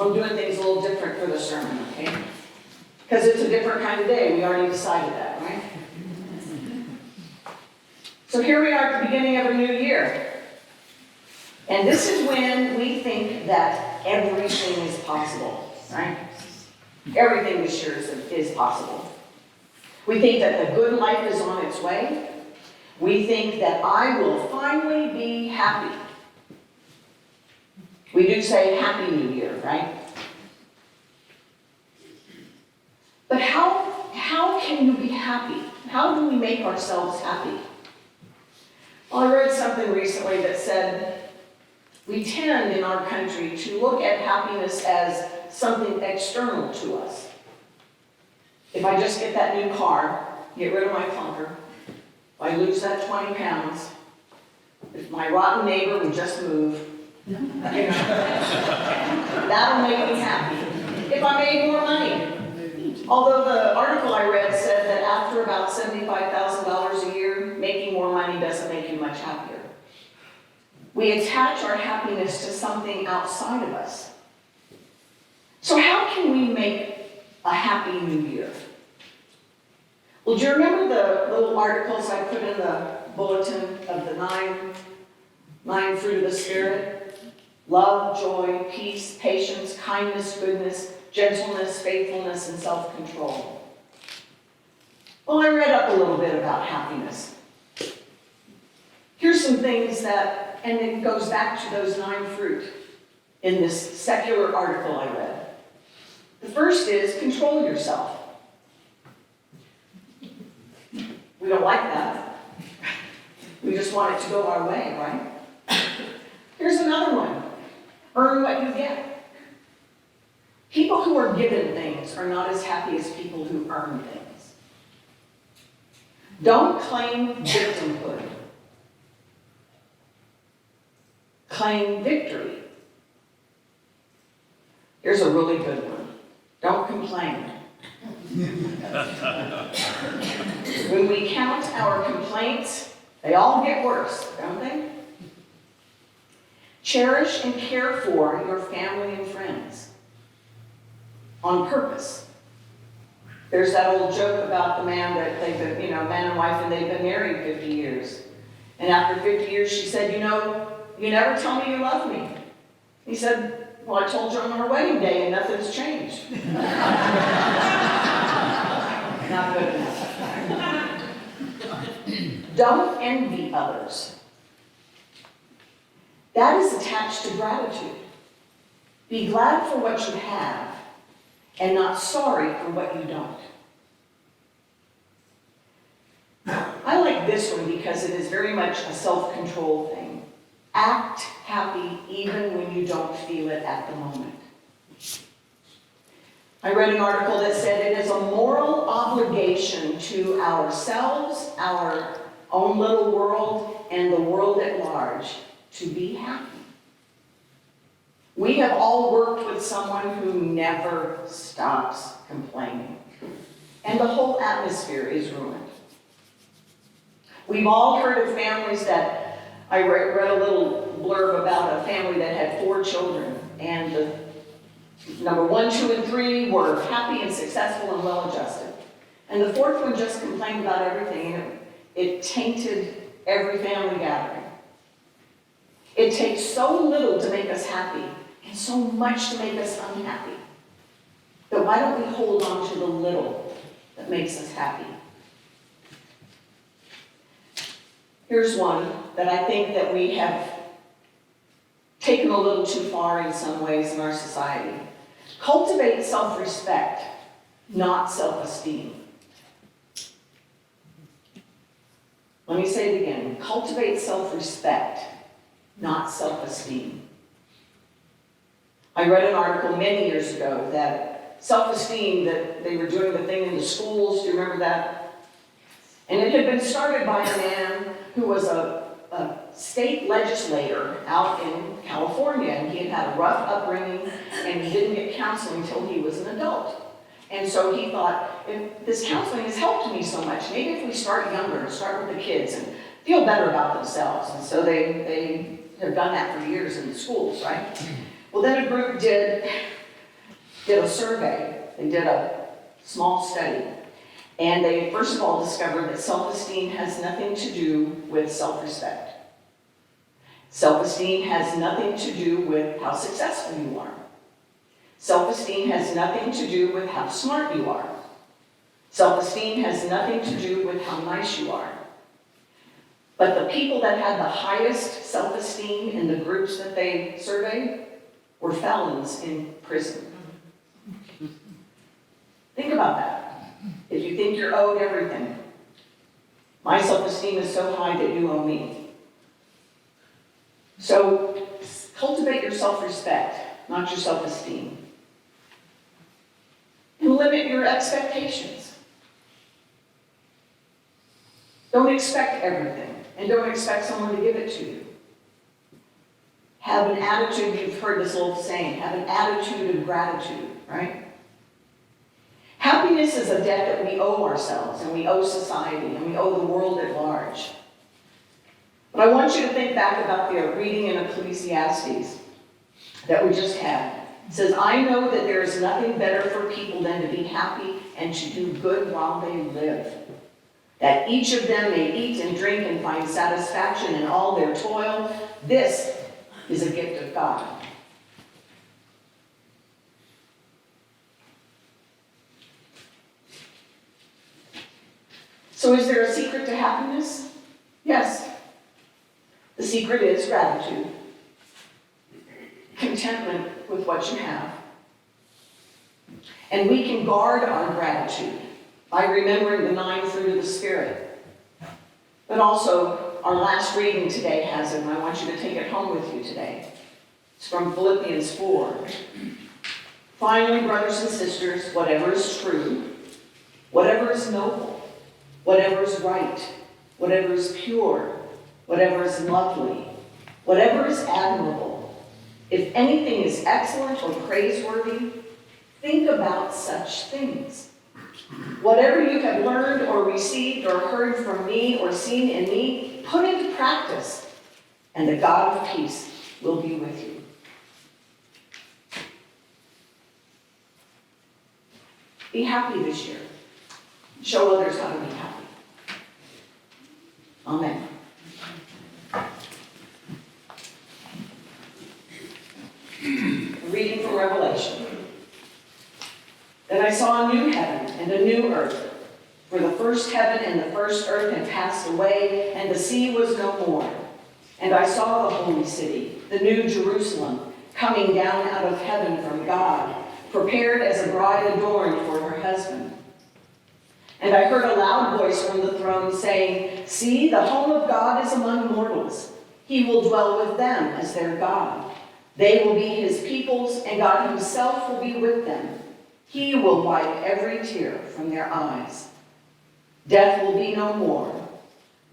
So I'm doing things a little different for the sermon, okay? Because it's a different kind of day. We already decided that, right? So here we are at the beginning of a new year. And this is when we think that everything is possible, right? Everything this year is possible. We think that the good life is on its way. We think that I will finally be happy. We do say Happy New Year, right? But how can you be happy? How do we make ourselves happy? Well, I read something recently that said we tend in our country to look at happiness as something external to us. If I just get that new car, get rid of my clunker, if I lose that 20 pounds, if my rotten neighbor would just move, you know, that'll make me happy. If I made more money. Although the article I read said that after about $75,000 a year, making more money doesn't make you much happier. We attach our happiness to something outside of us. So how can we make a happy new year? Well, do you remember the little articles I put in the bulletin of the nine fruit of the Spirit? Love, joy, peace, patience, kindness, goodness, gentleness, faithfulness, and self-control. Well, I read up a little bit about happiness. Here's some things that, and it goes back to those 9 fruit in this secular article I read. The first is control yourself. We don't like that. We just want it to go our way, right? Here's another one. Earn what you get. People who are given things are not as happy as people who earn things. Don't claim victimhood. Claim victory. Here's a really good one. Don't complain. When we count our complaints, they all get worse, don't they? Cherish and care for your family and friends. On purpose. There's that old joke about the man that they've been, man and wife, and they've been married 50 years. And after 50 years, she said, you never tell me you love me. He said, well, I told you on our wedding day and nothing's changed. Not good enough. Don't envy others. That is attached to gratitude. Be glad for what you have and not sorry for what you don't. I like this one because it is very much a self-control thing. Act happy even when you don't feel it at the moment. I read an article that said it is a moral obligation to ourselves, our own little world, and the world at large to be happy. We have all worked with someone who never stops complaining, and the whole atmosphere is ruined. We've all heard of families that, I read a little blurb about a family that had 4 children, and the number 1, 2, and 3 were happy and successful and well-adjusted. And the 4th one just complained about everything, and it tainted every family gathering. It takes so little to make us happy, and so much to make us unhappy. But why don't we hold on to the little that makes us happy? Here's one that I think that we have taken a little too far in some ways in our society. Cultivate self-respect, not self-esteem. Let me say it again. Cultivate self-respect, not self-esteem. I read an article many years ago that self-esteem, that they were doing the thing in the schools, do you remember that? And it had been started by a man who was a state legislator out in California, and he had had a rough upbringing, and he didn't get counseling until he was an adult. And so he thought, if this counseling has helped me so much, maybe if we start younger and start with the kids and feel better about themselves. And so they have done that for years in the schools, right? Well, then a group did did a survey. They did a small study. And they, first of all, discovered that self-esteem has nothing to do with self-respect. Self-esteem has nothing to do with how successful you are. Self-esteem has nothing to do with how smart you are. Self-esteem has nothing to do with how nice you are. But the people that had the highest self-esteem in the groups that they surveyed were felons in prison. Think about that. If you think you're owed everything, my self-esteem is so high that you owe me. So cultivate your self-respect, not your self-esteem. And limit your expectations. Don't expect everything, and don't expect someone to give it to you. Have an attitude, you've heard this old saying, have an attitude of gratitude, right? Happiness is a debt that we owe ourselves, and we owe society, and we owe the world at large. But I want you to think back about the reading in Ecclesiastes that we just had. It says, I know that there is nothing better for people than to be happy and to do good while they live, that each of them may eat and drink and find satisfaction in all their toil. This is a gift of God. So is there a secret to happiness? Yes. The secret is gratitude. Contentment with what you have. And we can guard our gratitude by remembering the 9 fruit of the Spirit. But also, our last reading today has it, and I want you to take it home with you today. It's from Philippians 4. Finally, brothers and sisters, whatever is true, whatever is noble, whatever is right, whatever is pure, whatever is lovely, whatever is admirable, if anything is excellent or praiseworthy, think about such things. Whatever you have learned or received or heard from me or seen in me, put into practice, and the God of peace will be with you. Be happy this year. Show others how to be happy. Amen. Reading from Revelation. Then I saw a new heaven and a new earth, for the first heaven and the first earth had passed away, and the sea was no more. And I saw the holy city, the new Jerusalem, coming down out of heaven from God, prepared as a bride adorned for her husband. And I heard a loud voice from the throne saying, see, the home of God is among mortals. He will dwell with them as their God. They will be his peoples, and God himself will be with them. He will wipe every tear from their eyes. Death will be no more.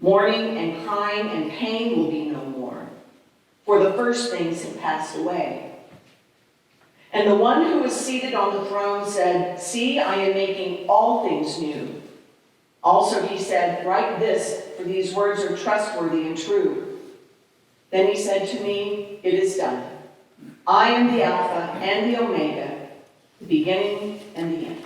Mourning and crying and pain will be no more, for the first things have passed away. And the one who was seated on the throne said, see, I am making all things new. Also he said, write this, for these words are trustworthy and true. Then he said to me, it is done. I am the Alpha and the Omega, the beginning and the end.